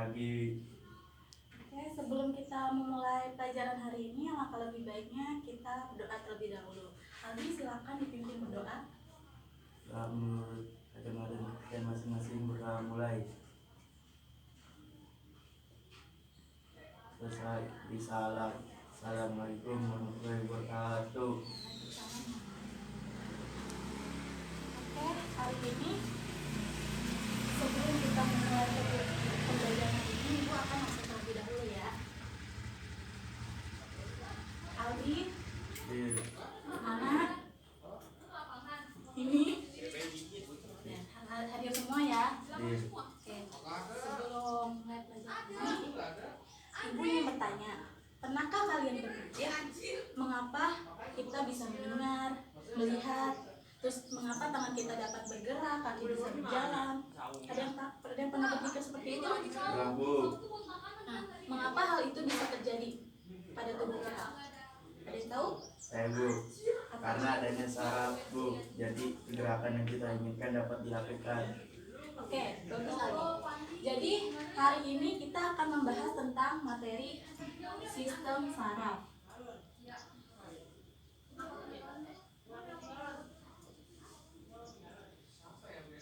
pagi. Oke, sebelum kita memulai pelajaran hari ini, alangkah lebih baiknya kita berdoa terlebih dahulu. Aldi, silakan dipimpin berdoa. Menurut kacamata kita masing-masing berdoa mulai. Selesai di salam. Assalamualaikum warahmatullahi wabarakatuh. Oke, hari ini sebelum kita memulai pembelajaran hari ini, Ibu akan masuk terlebih dahulu ya. Aldi, mana? Ini ya, hadir semua ya. Oke, sebelum mulai pelajaran ini, Ibu ingin bertanya, pernahkah kalian berpikir mengapa kita bisa mendengar, melihat, terus mengapa tangan kita dapat bergerak, kaki bisa berjalan? Ada yang pernah berpikir seperti itu? Nah, mengapa hal itu bisa terjadi pada tubuh kita? Ada yang tahu? Saya Bu, karena adanya saraf Bu, jadi gerakan yang kita inginkan dapat dilakukan. Oke, bagus sekali. Jadi hari ini kita akan membahas tentang materi sistem saraf.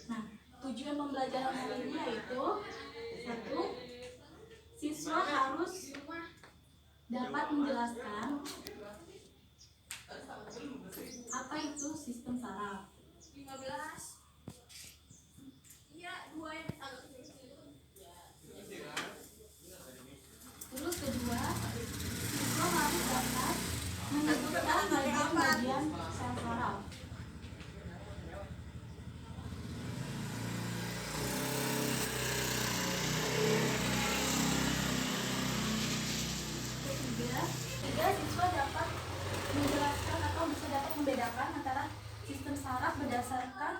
Nah, tujuan pembelajaran hari ini yaitu satu, siswa harus dapat menjelaskan apa itu sistem saraf. 15. Iya, 2 yang Terus kedua, siswa harus dapat menyebutkan bagian-bagian sel saraf. Ketiga, siswa dapat menjelaskan atau bisa dapat membedakan antara sistem saraf berdasarkan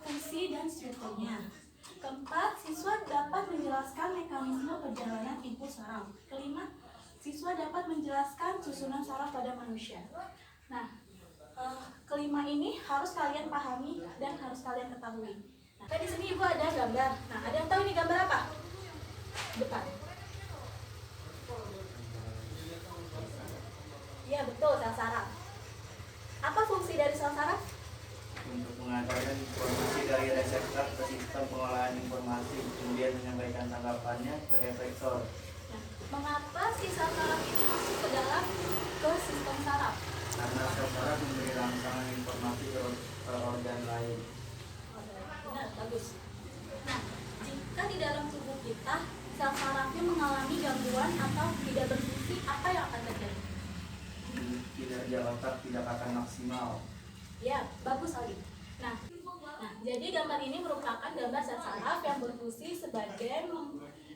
fungsi dan strukturnya. Keempat, siswa dapat menjelaskan mekanisme perjalanan impuls saraf. Kelima, siswa dapat menjelaskan susunan saraf pada manusia. Nah, kelima ini harus kalian pahami dan harus kalian ketahui. Nah, di sini Ibu ada gambar. Nah, ada yang tahu ini gambar apa? Depan. Iya, betul, sel saraf. Apa fungsi dari sel saraf? Untuk mengantarkan informasi dari reseptor ke sistem pengolahan informasi, kemudian menyampaikan tanggapannya ke efektor. Nah, mengapa si sel saraf ini masuk ke dalam ke sistem saraf? Karena sel saraf memberi rangsangan informasi ke organ lain. Benar, bagus. Nah, jika di dalam tubuh kita sel sarafnya mengalami gangguan atau tidak berfungsi, apa yang akan terjadi? Kinerja otak tidak akan maksimal. Ya, bagus Ali. Nah, jadi gambar ini merupakan gambar sel saraf yang berfungsi sebagai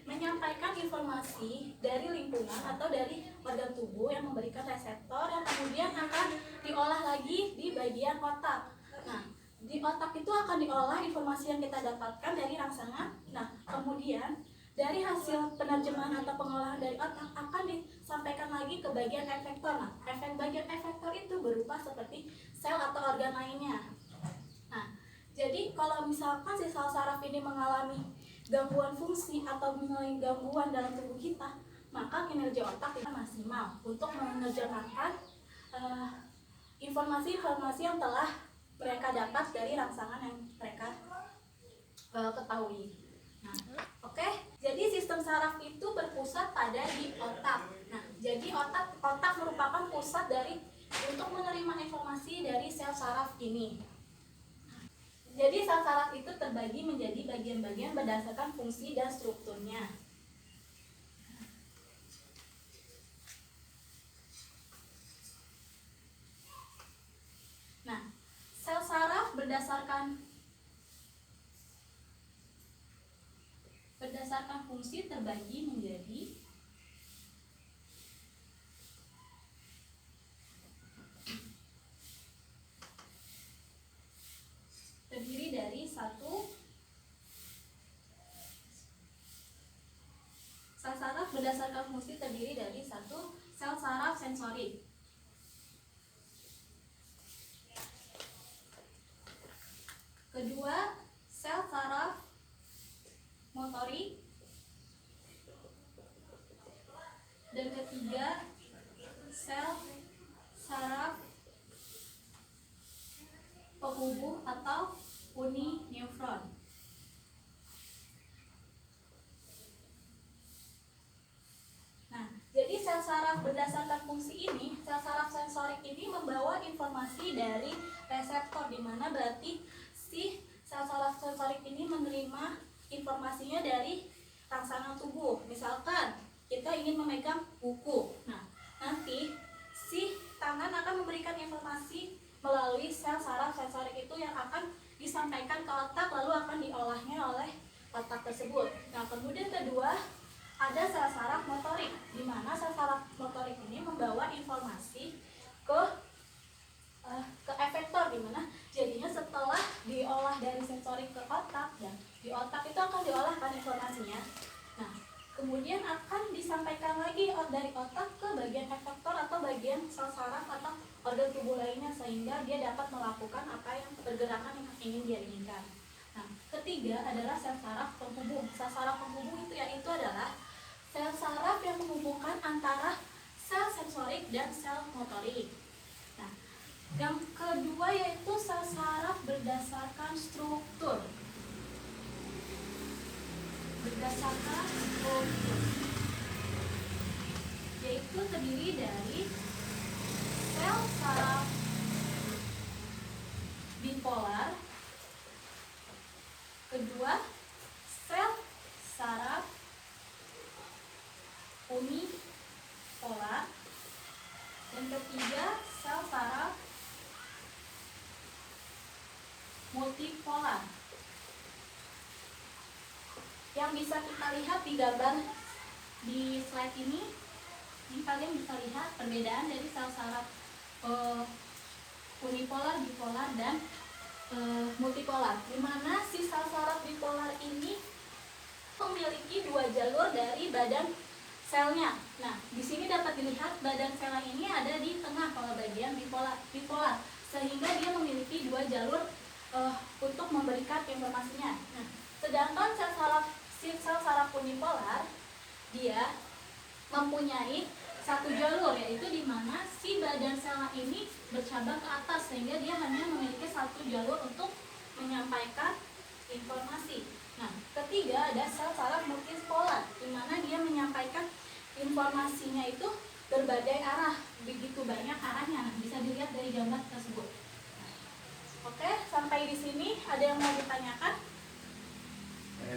menyampaikan informasi dari lingkungan atau dari organ tubuh yang memberikan reseptor yang kemudian akan diolah lagi di bagian otak. Nah, di otak itu akan diolah informasi yang kita dapatkan dari rangsangan. Nah, kemudian dari hasil penerjemahan atau pengolahan dari otak akan disampaikan lagi ke bagian efektor. Nah, bagian efektor itu berupa seperti sel atau organ lainnya. Nah, jadi kalau misalkan si sel saraf ini mengalami gangguan fungsi atau mengalami gangguan dalam tubuh kita, maka kinerja otak tidak maksimal untuk menerjemahkan informasi-informasi yang telah mereka dapat dari rangsangan yang mereka ketahui. Nah, oke. Jadi sistem saraf itu berpusat pada di otak. Nah, jadi otak merupakan pusat dari untuk menerima informasi dari sel saraf ini. Jadi sel saraf itu terbagi menjadi bagian-bagian berdasarkan fungsi dan strukturnya. Nah, sel saraf berdasarkan fungsi terbagi menjadi terdiri dari sel saraf berdasarkan fungsi terdiri dari satu sel saraf sensorik. Kedua, sel saraf motorik. penghubung atau uni neufron. Nah, jadi sel saraf berdasarkan fungsi ini, sel saraf sensorik ini membawa informasi dari reseptor, di mana berarti si sel saraf sensorik ini menerima informasinya dari rangsangan tubuh. Misalkan kita ingin memegang buku, nah nanti si tangan akan memberikan informasi melalui sel saraf sensorik itu yang akan disampaikan ke otak, lalu akan diolahnya oleh otak tersebut. Nah, kemudian kedua, ada sel saraf motorik, di mana sel saraf motorik ini membawa informasi ke efektor, di mana jadinya setelah diolah dari sensorik ke otak, dan di otak itu akan diolahkan informasinya. Nah, kemudian akan disampaikan lagi dari otak ke bagian efektor atau bagian sel saraf atau organ tubuh lainnya, sehingga dia dapat melakukan apa yang pergerakan yang ingin dia inginkan. Nah, ketiga adalah sel saraf penghubung. Sel saraf penghubung itu yaitu adalah sel saraf yang menghubungkan antara sel sensorik dan sel motorik. Nah, yang kedua yaitu sel saraf berdasarkan struktur. Berdasarkan struktur, yaitu terdiri dari sel saraf bipolar, kedua sel saraf unipolar, dan ketiga sel saraf multipolar. Yang bisa kita lihat di gambar di slide ini kalian bisa lihat perbedaan dari sel saraf unipolar, bipolar, dan multipolar. Di mana si sel saraf bipolar ini memiliki dua jalur dari badan selnya. Nah, di sini dapat dilihat badan selnya ini ada di tengah kalau bagian bipolar, sehingga dia memiliki dua jalur untuk memberikan informasinya. Nah, sedangkan sel saraf unipolar dia mempunyai satu jalur, yaitu di mana si badan sel ini bercabang ke atas, sehingga dia hanya memiliki satu jalur untuk menyampaikan informasi. Nah, ketiga ada sel saraf multipolar, di mana dia menyampaikan informasinya itu berbagai arah, begitu banyak arahnya. Nah, bisa dilihat dari gambar tersebut. Oke, sampai di sini ada yang mau ditanyakan?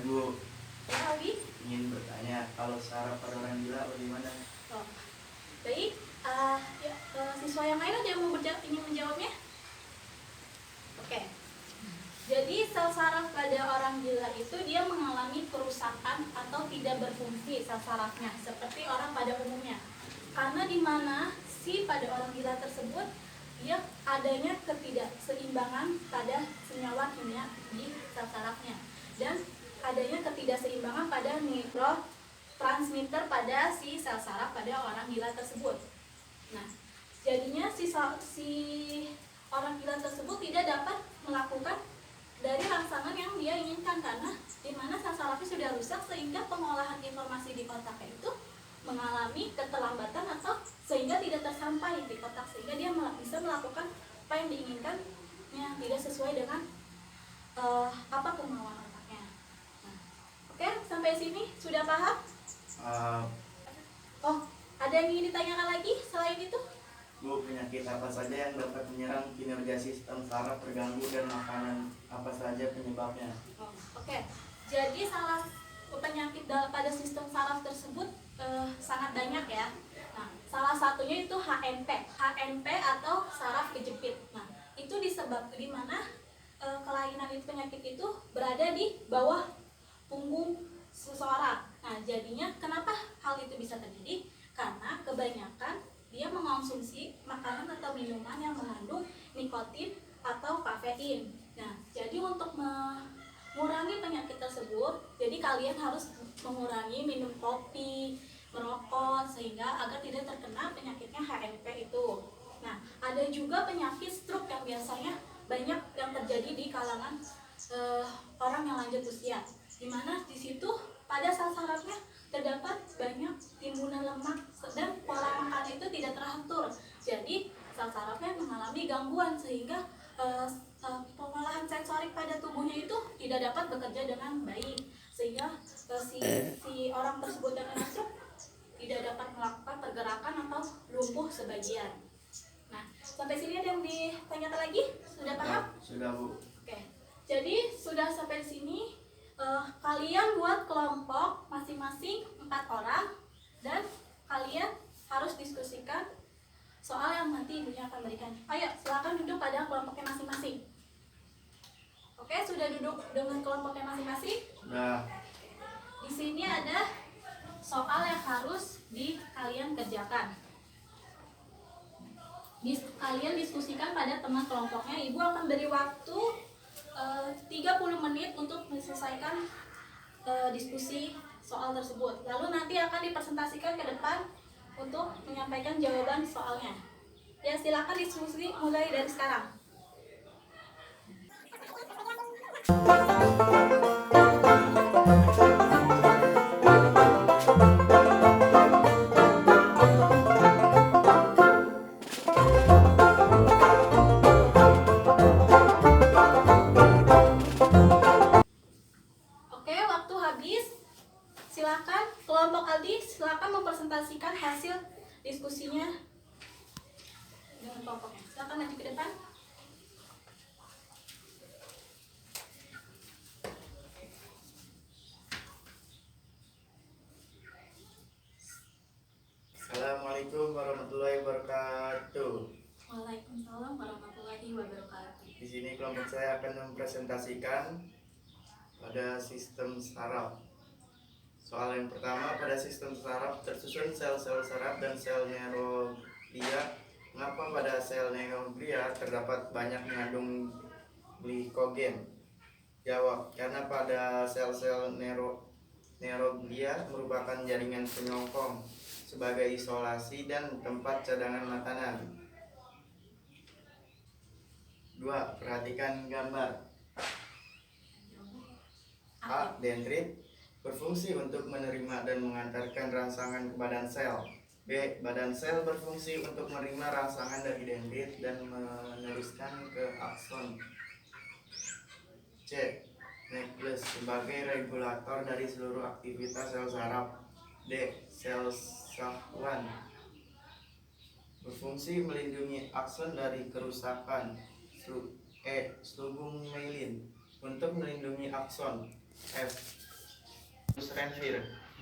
Bu, Ya, Alwi? ingin bertanya, kalau saraf pada orang gila bagaimana? Oh, baik. Siswa yang lain ada yang mau ingin menjawabnya? Oke. Jadi sel saraf pada orang gila itu dia mengalami kerusakan atau tidak berfungsi sel sarafnya seperti orang pada umumnya. Karena di mana si pada orang gila tersebut dia adanya ketidakseimbangan pada senyawa kimia di sel sarafnya, dan adanya ketidakseimbangan pada neurotransmitter pada si sel saraf pada orang gila tersebut. Nah, jadinya si orang gila tersebut tidak dapat melakukan dari rangsangan yang dia inginkan, karena di mana sel sarafnya sudah rusak, sehingga pengolahan informasi di otaknya itu mengalami keterlambatan atau sehingga tidak tersampai di otak, sehingga dia bisa melakukan apa yang diinginkannya tidak sesuai dengan apa kemauan otaknya. Nah, oke, sampai sini sudah paham? Oh, ada yang ingin ditanyakan lagi selain itu? Bu, penyakit apa saja yang dapat menyerang kinerja sistem saraf terganggu dan makanan apa saja penyebabnya? Oh, oke. Jadi salah penyakit pada sistem saraf tersebut sangat banyak ya. Nah, salah satunya itu HNP atau saraf kejepit. Nah, itu disebabkan di mana kelainan itu penyakit itu berada di bawah punggung seseorang. Nah, jadinya kenapa hal itu bisa terjadi? Karena kebanyakan dia mengonsumsi makanan atau minuman yang mengandung nikotin atau kafein. Nah, jadi untuk mengurangi penyakit tersebut, jadi kalian harus mengurangi minum kopi, merokok, sehingga agar tidak terkena penyakitnya HNP itu. Nah, ada juga penyakit stroke yang biasanya banyak yang terjadi di kalangan orang yang lanjut usia, di mana di situ pada sel sarafnya terdapat banyak timbunan lemak dan pola makan itu tidak teratur. Jadi sel sarafnya mengalami gangguan, sehingga bekerja dengan baik, sehingga si orang tersebut yang masuk tidak dapat melakukan pergerakan atau lumpuh sebagian. Nah, sampai sini ada yang ditanyakan lagi? Sudah paham? Sudah, Bu. Oke, jadi sudah sampai sini. Kalian buat kelompok masing-masing 4 orang dan kalian harus diskusikan soal yang nanti ibunya akan berikan. Ayo, silakan duduk pada kelompoknya masing-masing. Oke, sudah duduk dengan kelompoknya masing-masing? Sudah. Di sini ada soal yang harus kalian kerjakan. Kalian diskusikan pada teman kelompoknya. Ibu akan beri waktu 30 menit untuk menyelesaikan diskusi soal tersebut. Lalu nanti akan dipresentasikan ke depan untuk menyampaikan jawaban soalnya. Ya, silakan diskusi mulai dari sekarang. Oke, waktu habis. Silakan kelompok Aldi, silakan mempresentasikan hasil diskusinya dengan kelompoknya. Silakan maju ke depan. Assalamualaikum warahmatullahi wabarakatuh. Waalaikumsalam warahmatullahi wabarakatuh. Di sini kelompok saya akan mempresentasikan pada sistem saraf. Soal yang pertama, pada sistem saraf tersusun sel-sel saraf dan sel neuroglia. Mengapa pada sel neuroglia terdapat banyak mengandung glikogen? Jawab, karena pada sel-sel neuroglia merupakan jaringan penyokong sebagai isolasi dan tempat cadangan makanan. 2. Perhatikan gambar. A. Dendrit berfungsi untuk menerima dan mengantarkan rangsangan ke badan sel. B. Badan sel berfungsi untuk menerima rangsangan dari dendrit dan meneruskan ke akson. C. Nukleus sebagai regulator dari seluruh aktivitas sel saraf. D. Sel safwan berfungsi melindungi akson dari kerusakan. E. Slugum myelin untuk melindungi akson. F. Renvir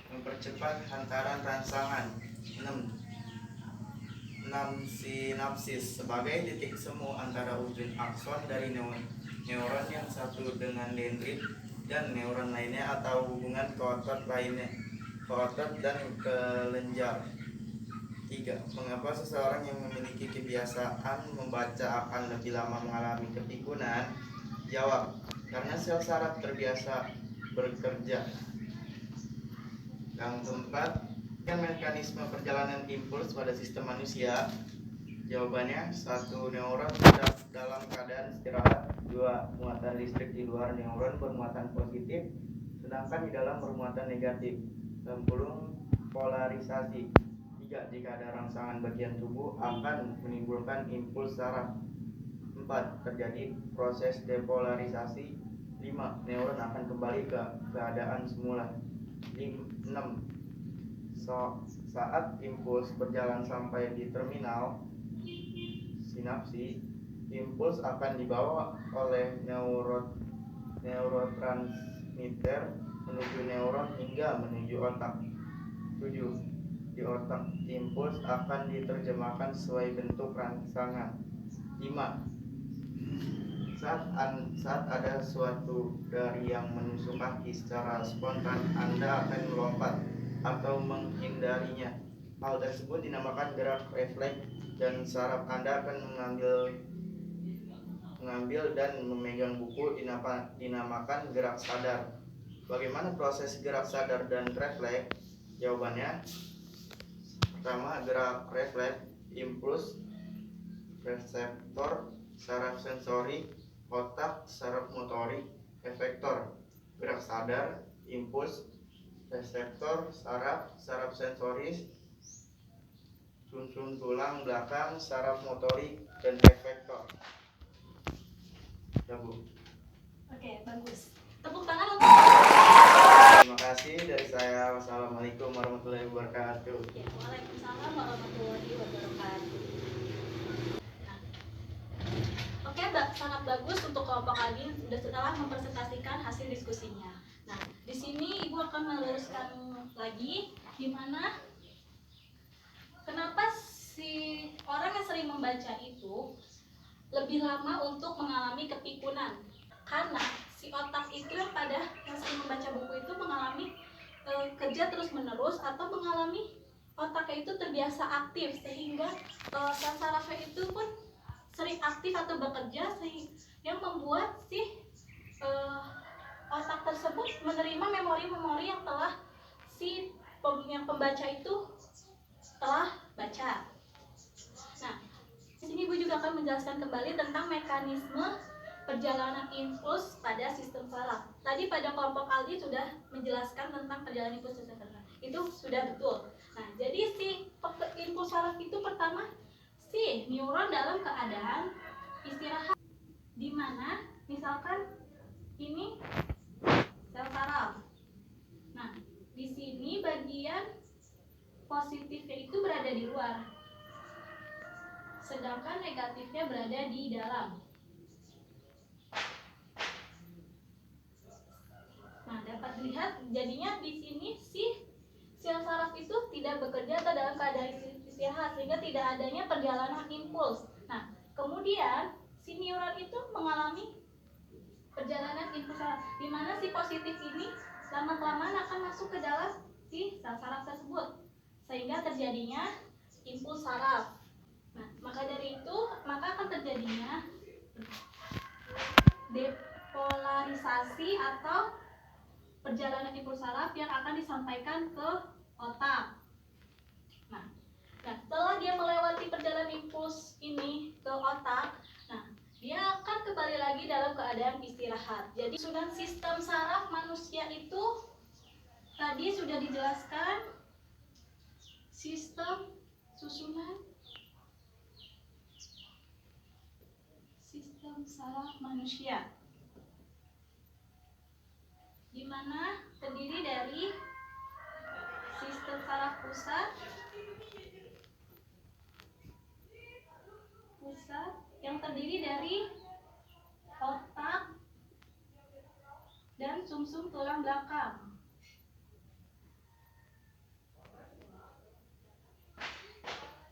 mempercepat hantaran rangsangan. 6. Sinapsis sebagai titik semu antara ujung akson dari neuron yang satu dengan dendrit dan neuron lainnya atau hubungan ke otot lainnya, ke otot dan kelenjar. 3. Mengapa seseorang yang memiliki kebiasaan membaca akan lebih lama mengalami kepikunan? Jawab, karena sel saraf terbiasa bekerja. Yang keempat, mekanisme perjalanan impuls pada sistem manusia. Jawabannya, 1. Neuron dalam keadaan istirahat. 2. Muatan listrik di luar neuron bermuatan positif, sedangkan di dalam bermuatan negatif. 60. Polarisasi. 3. Jika ada rangsangan bagian tubuh akan menimbulkan impuls saraf. 4. Terjadi proses depolarisasi. 5. Neuron akan kembali ke keadaan semula. 6. Saat impuls berjalan sampai di terminal sinapsi, impuls akan dibawa oleh neurotransmitter menuju neuron hingga menuju otak. 7. Di otak, impuls akan diterjemahkan sesuai bentuk rangsangan. 5. Saat ada suatu dari yang menusuk kaki secara spontan, Anda akan melompat atau menghindarinya. Hal tersebut dinamakan gerak refleks dan saraf Anda akan mengambil dan memegang buku dinamakan gerak sadar. Bagaimana proses gerak sadar dan refleks? Jawabannya, pertama, gerak refleks, impuls, reseptor, saraf sensori, otak, saraf motorik, efektor. Gerak sadar, impuls, reseptor, saraf sensoris, sumsum tulang belakang, saraf motorik, dan efektor. Ya, Bu. Oke, bagus. Tepuk tangan kasih dari saya. Wassalamualaikum warahmatullahi wabarakatuh. Ya, waalaikumsalam warahmatullahi wabarakatuh. Nah, oke, sangat bagus untuk kelompok Aldi setelah mempresentasikan hasil diskusinya. Nah, di sini Ibu akan meluruskan lagi di mana kenapa si orang yang sering membaca itu lebih lama untuk mengalami kepikunan. Karena si otak itu yang sering membaca buku itu mengalami kerja terus-menerus atau mengalami otaknya itu terbiasa aktif sehingga sel sarafnya itu pun sering aktif atau bekerja yang membuat si otak tersebut menerima memori-memori yang telah yang pembaca itu telah baca. Nah, di sini Ibu juga akan menjelaskan kembali tentang mekanisme perjalanan impuls pada sistem saraf. Tadi pada kelompok Aldi sudah menjelaskan tentang perjalanan impuls sistem saraf. Itu sudah betul. Nah, jadi si impuls saraf itu pertama si neuron dalam keadaan istirahat, di mana misalkan ini sel saraf. Nah, di sini bagian positifnya itu berada di luar, sedangkan negatifnya berada di dalam. Nah, dapat dilihat jadinya di sini si sel saraf itu tidak bekerja atau dalam keadaan istirahat sehingga tidak adanya perjalanan impuls. Nah, kemudian si neuron itu mengalami perjalanan impuls saraf, di mana si positif ini lama-kelamaan akan masuk ke dalam si sel saraf tersebut sehingga terjadinya impuls saraf. Nah, maka dari itu maka akan terjadinya depolarisasi atau perjalanan impuls saraf yang akan disampaikan ke otak. Nah, setelah dia melewati perjalanan impuls ini ke otak, nah dia akan kembali lagi dalam keadaan istirahat. Jadi susunan sistem saraf manusia itu tadi sudah dijelaskan, sistem susunan sistem saraf manusia, di mana terdiri dari sistem saraf pusat yang terdiri dari otak dan sumsum tulang belakang.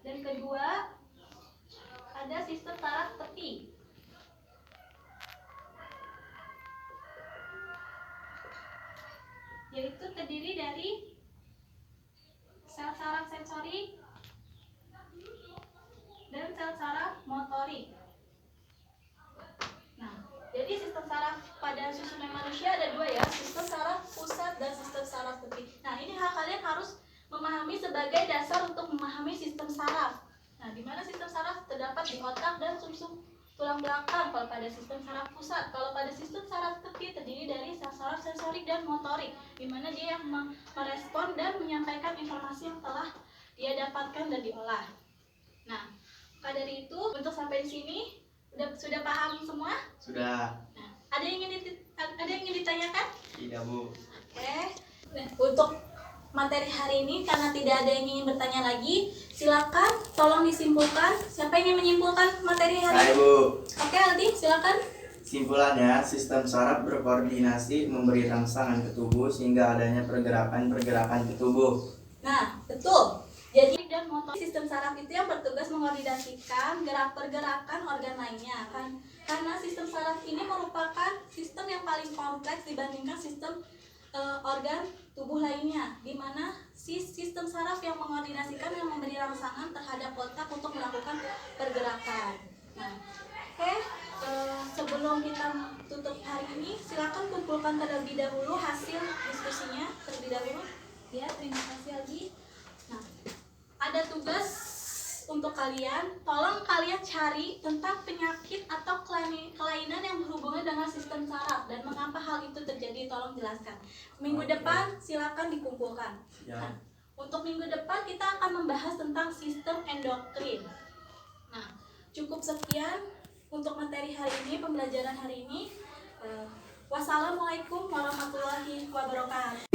Dan kedua, ada sistem saraf tepi, yaitu terdiri dari sel saraf sensorik dan sel saraf motorik. Nah, jadi sistem saraf pada susunan manusia ada dua ya, sistem saraf pusat dan sistem saraf tepi. Nah, ini kalian harus memahami sebagai dasar untuk memahami sistem saraf. Nah, di mana sistem saraf terdapat di otak dan sumsum tulang belakang kalau pada sistem saraf pusat. Kalau pada sistem saraf tepi terdiri dari sel saraf sensorik dan motorik, di mana dia yang merespon dan menyampaikan informasi yang telah dia dapatkan dan diolah. Nah, maka dari itu untuk sampai di sini sudah paham semua? Sudah. Nah, ada yang ingin ditanyakan? Tidak, Bu. Oke. Nah, untuk materi hari ini karena tidak ada yang ingin bertanya lagi, silakan tolong disimpulkan. Siapa yang ingin menyimpulkan materi hari ini? Saya, Bu. Oke, Aldi, silakan. Simpulannya, sistem saraf berkoordinasi memberi rangsangan ke tubuh sehingga adanya pergerakan-pergerakan ke tubuh. Nah, betul. Jadi dan motor sistem saraf itu yang bertugas mengkoordinasikan pergerakan organ lainnya kan. Karena sistem saraf ini merupakan sistem yang paling kompleks dibandingkan sistem organ tubuh lainnya, di mana si sistem saraf yang mengkoordinasikan yang memberi rangsangan terhadap otak untuk melakukan pergerakan. Nah, oke, sebelum kita tutup hari ini, silakan kumpulkan terlebih dahulu hasil diskusinya terlebih dahulu. Ya, terima kasih lagi. Nah, ada tugas untuk kalian, tolong kalian cari tentang penyakit atau kelainan yang berhubungan dengan sistem saraf dan mengapa hal itu terjadi, tolong jelaskan. Minggu depan silakan dikumpulkan. Ya. Nah, untuk minggu depan kita akan membahas tentang sistem endokrin. Nah, cukup sekian untuk materi hari ini, pembelajaran hari ini. Wassalamualaikum warahmatullahi wabarakatuh.